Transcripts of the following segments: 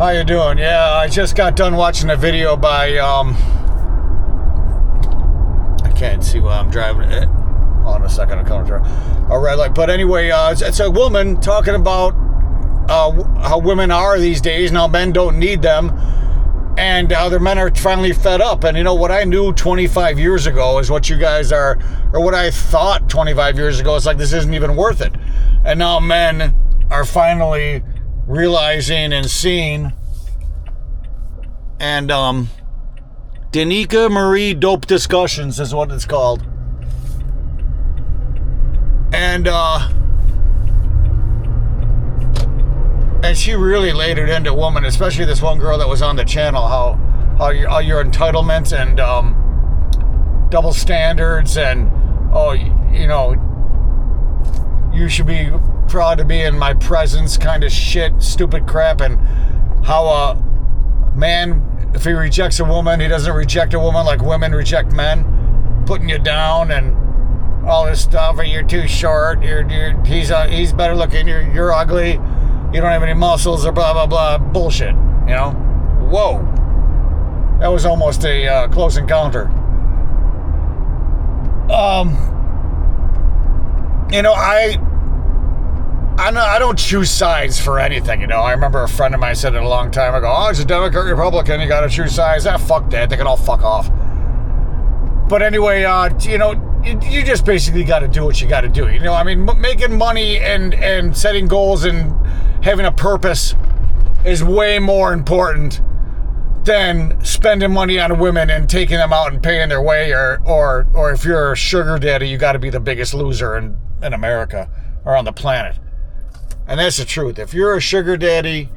How you doing? Yeah, I just got done watching a video by, I can't see while I'm driving it. Hold on a second, I'll come through a red light. But anyway, it's a woman talking about how women are these days. Now men don't need them. And how their men are finally fed up. And you know, what I knew 25 years ago is what you guys are, or what I thought 25 years ago. It's like, this isn't even worth it. And now men are finally realizing and seeing. And Danica Marie Dope Discussions is what it's called. And she really laid it into women, especially this one girl that was on the channel, how your entitlements and double standards and, you know, you should be proud to be in my presence kind of shit, stupid crap, and how a man, if he rejects a woman, he doesn't reject a woman like women reject men, putting you down and all this stuff, or you're too short, he's better looking, you're ugly, you don't have any muscles, or blah, blah, blah, bullshit, you know? Whoa. That was almost a close encounter. You know, I don't choose sides for anything, you know? I remember a friend of mine said it a long time ago, oh, it's a Democrat, Republican, you gotta choose sides. Fuck that, they can all fuck off. But anyway, you know, you just basically got to do what you got to do. You know, I mean, making money and setting goals and having a purpose is way more important than spending money on women and taking them out and paying their way. Or if you're a sugar daddy, you got to be the biggest loser in America or on the planet. And that's the truth. If you're a sugar daddy,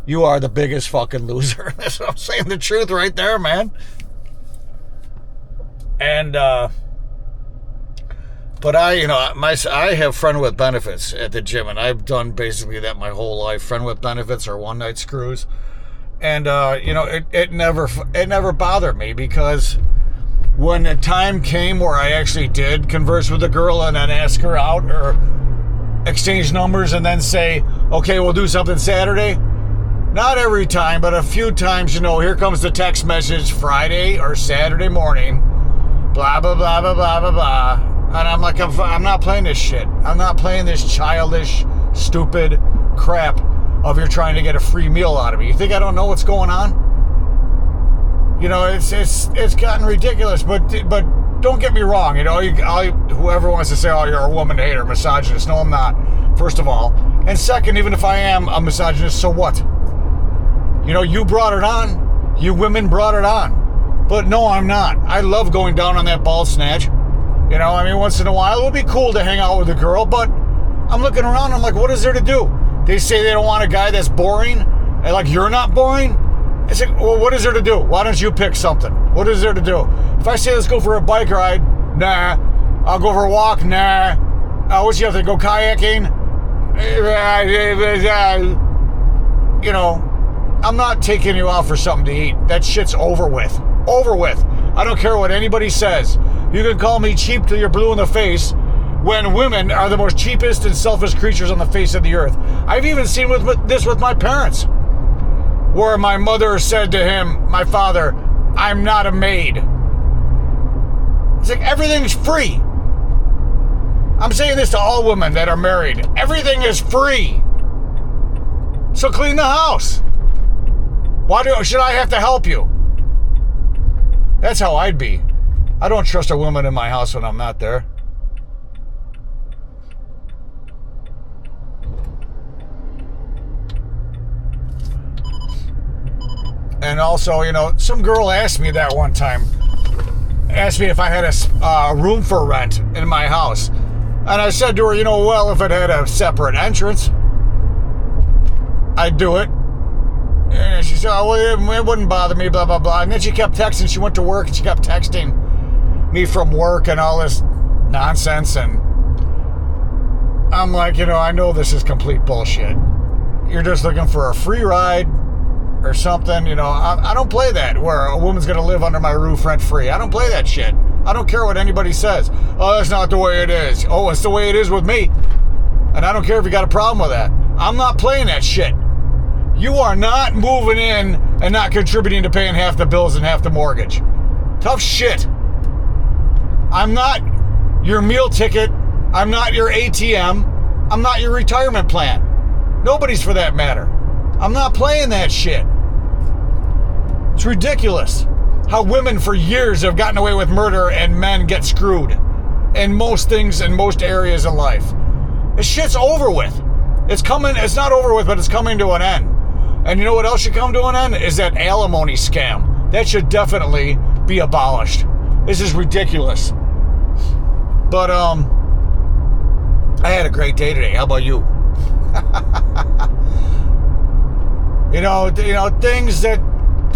you are the biggest fucking loser. That's what I'm saying. The truth right there, man. And, but I have friend with benefits at the gym, and I've done basically that my whole life. Friend with benefits or one night screws. And, you know, it never bothered me, because when the time came where I actually did converse with a girl and then ask her out or exchange numbers and then say, okay, we'll do something Saturday. Not every time, but a few times, you know, here comes the text message Friday or Saturday morning. Blah, blah, blah, blah, blah, blah, blah. And I'm like, I'm not playing this shit. I'm not playing this childish, stupid crap of you're trying to get a free meal out of me. You think I don't know what's going on? You know, it's gotten ridiculous. But don't get me wrong. You know, whoever wants to say, oh, you're a woman hater, misogynist. No, I'm not, first of all. And second, even if I am a misogynist, so what? You know, you brought it on. You women brought it on. But no, I'm not. I love going down on that ball snatch. You know, I mean, once in a while, it would be cool to hang out with a girl, but I'm looking around, I'm like, what is there to do? They say they don't want a guy that's boring. And like, you're not boring? I say, well, what is there to do? Why don't you pick something? What is there to do? If I say, let's go for a bike ride, nah. I'll go for a walk, nah. What you have to go kayaking? You know, I'm not taking you out for something to eat. That shit's over with. Over with. I don't care what anybody says. You can call me cheap till you're blue in the face, when women are the most cheapest and selfish creatures on the face of the earth. I've even seen this with my parents, where my mother said to him, my father, I'm not a maid. It's like, everything's free. I'm saying this to all women that are married. Everything is free. So clean the house. Why should I have to help you? That's how I'd be. I don't trust a woman in my house when I'm not there. And also, you know, some girl asked me that one time. Asked me if I had a room for rent in my house. And I said to her, you know, well, if it had a separate entrance, I'd do it. And she said, oh, well, it wouldn't bother me, blah, blah, blah. And then she kept texting. She went to work and she kept texting me from work and all this nonsense. And I'm like, you know, I know this is complete bullshit. You're just looking for a free ride or something. You know, I don't play that where a woman's going to live under my roof rent free. I don't play that shit. I don't care what anybody says. Oh, that's not the way it is. Oh, it's the way it is with me. And I don't care if you got a problem with that. I'm not playing that shit. you are not moving in and not contributing to paying half the bills and half the mortgage. Tough shit. I'm not your meal ticket. I'm not your ATM. I'm not your retirement plan. Nobody's for that matter. I'm not playing that shit. It's ridiculous how women for years have gotten away with murder and men get screwed in most things in most areas of life. This shit's over with. It's not over with, but it's coming to an end. And you know what else should come to an end? Is that alimony scam. That should definitely be abolished. This is ridiculous. But, I had a great day today. How about you? There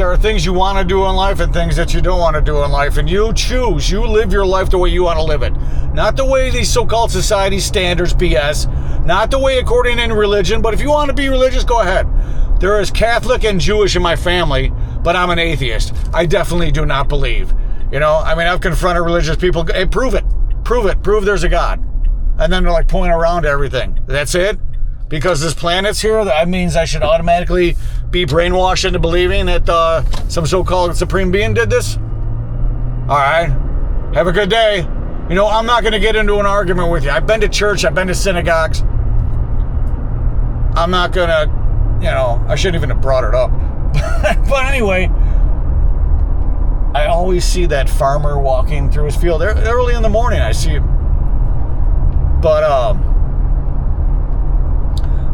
are things you want to do in life and things that you don't want to do in life. And you choose. You live your life the way you want to live it. Not the way these so-called society standards BS. Not the way according to religion. But if you want to be religious, go ahead. There is Catholic and Jewish in my family, but I'm an atheist. I definitely do not believe. I've confronted religious people. Hey, prove it. Prove it. Prove there's a God. And then they're like pointing around to everything. That's it? Because this planet's here, that means I should automatically be brainwashed into believing that some so-called supreme being did this? All right. Have a good day. I'm not going to get into an argument with you. I've been to church. I've been to synagogues. I'm not going to, I shouldn't even have brought it up. But anyway, I always see that farmer walking through his field. Early in the morning, I see him. But,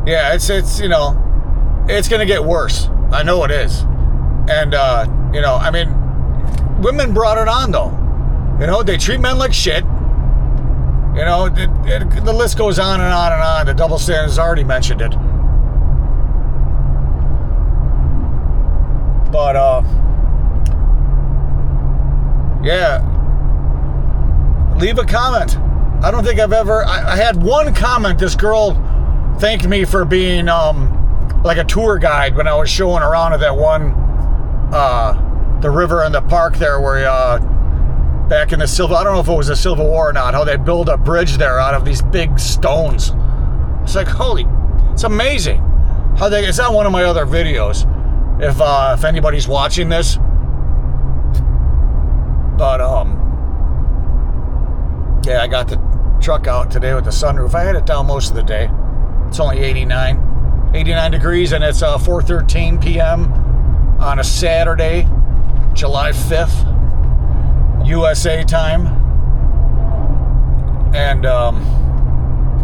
yeah, it's going to get worse. I know it is. And, women brought it on, though. They treat men like shit. The list goes on and on and on. The double standards already mentioned it. But, yeah. Leave a comment. I don't think I've ever... I had one comment. This girl thanked me for being like a tour guide when I was showing around at that one, the river and the park there where back in the I don't know if it was the Civil War or not, how they build a bridge there out of these big stones. It's like, it's amazing how it's not one of my other videos if anybody's watching this. But, yeah, I got the truck out today with the sunroof. I had it down most of the day. It's only 89 degrees, and it's 4:13 p.m. on a Saturday, July 5th, USA time. And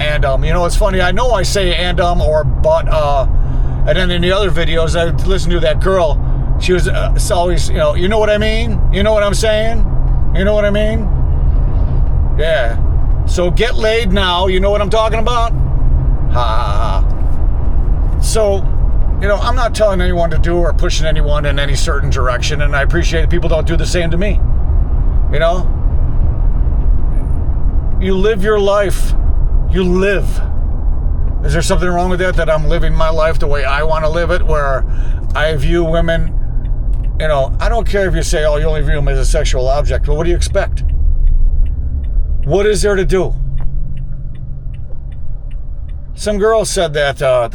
it's funny. I know I say or but, and then in the other videos, I listened to that girl. She was always, you know what I mean? You know what I'm saying? You know what I mean? Yeah. So get laid now. You know what I'm talking about? Ha ha ha. So, I'm not telling anyone to do or pushing anyone in any certain direction, and I appreciate that people don't do the same to me. You live your life. You live. Is there something wrong with that I'm living my life the way I want to live it, where I view women, I don't care if you say, you only view them as a sexual object, but what do you expect? What is there to do? Some girl said that, I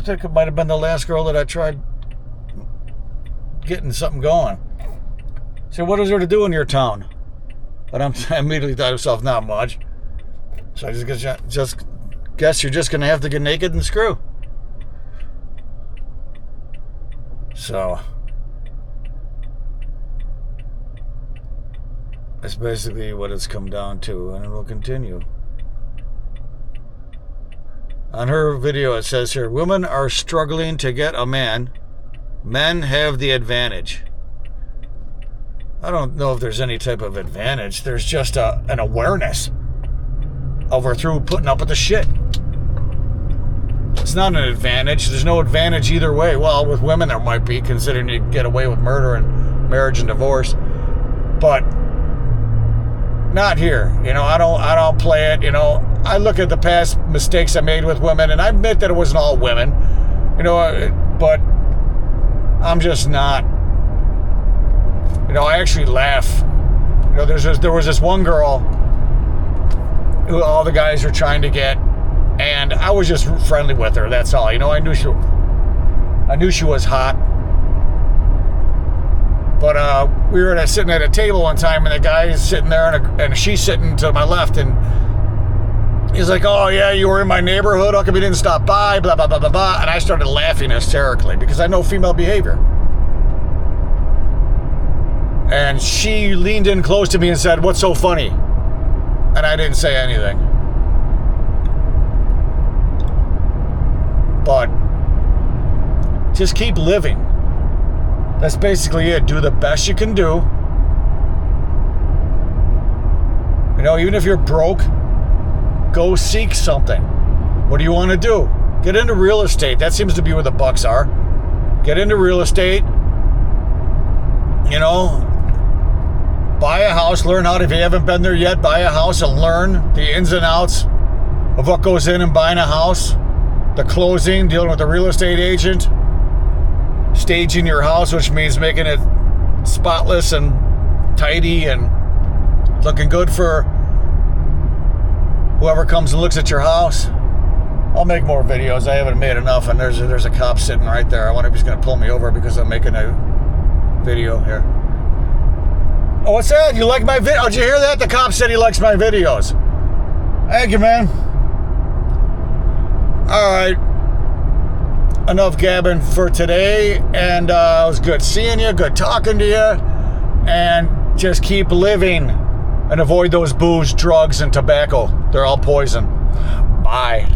think it might have been the last girl that I tried getting something going. So what is there to do in your town? But I immediately thought to myself, not much. So I just guess you're just going to have to get naked and screw. So that's basically what it's come down to, and it will continue. On her video, it says here, women are struggling to get a man. Men have the advantage. I don't know if there's any type of advantage. There's just an awareness of her through putting up with the shit. It's not an advantage. There's no advantage either way. Well, with women there might be, considering you get away with murder and marriage and divorce. But not here. I don't play it. I look at the past mistakes I made with women, and I admit that it wasn't all women. But I'm just not. I actually laugh. There was this one girl who all the guys were trying to get, and I was just friendly with her. That's all. I knew she. I knew she was hot. But we were sitting at a table one time, and the guy is sitting there, and she's sitting to my left, and he's like, oh, yeah, you were in my neighborhood. How come you didn't stop by? Blah, blah, blah, blah, blah. And I started laughing hysterically because I know female behavior. And she leaned in close to me and said, what's so funny? And I didn't say anything. But just keep living. That's basically it. Do the best you can do. You know, even if you're broke, go seek something. What do you want to do? Get into real estate. That seems to be where the bucks are. Get into real estate. You know, buy a house. Learn how to, if you haven't been there yet, buy a house and learn the ins and outs of what goes in buying a house. The closing, dealing with the real estate agent. Staging your house, which means making it spotless and tidy and looking good for whoever comes and looks at your house. I'll make more videos. I haven't made enough, and there's a cop sitting right there. I wonder if he's going to pull me over because I'm making a video here. Oh, what's that? You like my video? Did you hear that? The cop said he likes my videos. Thank you, man. All right. Enough gabbing for today, and it was good seeing you, good talking to you, and just keep living and avoid those booze, drugs, and tobacco. They're all poison. Bye.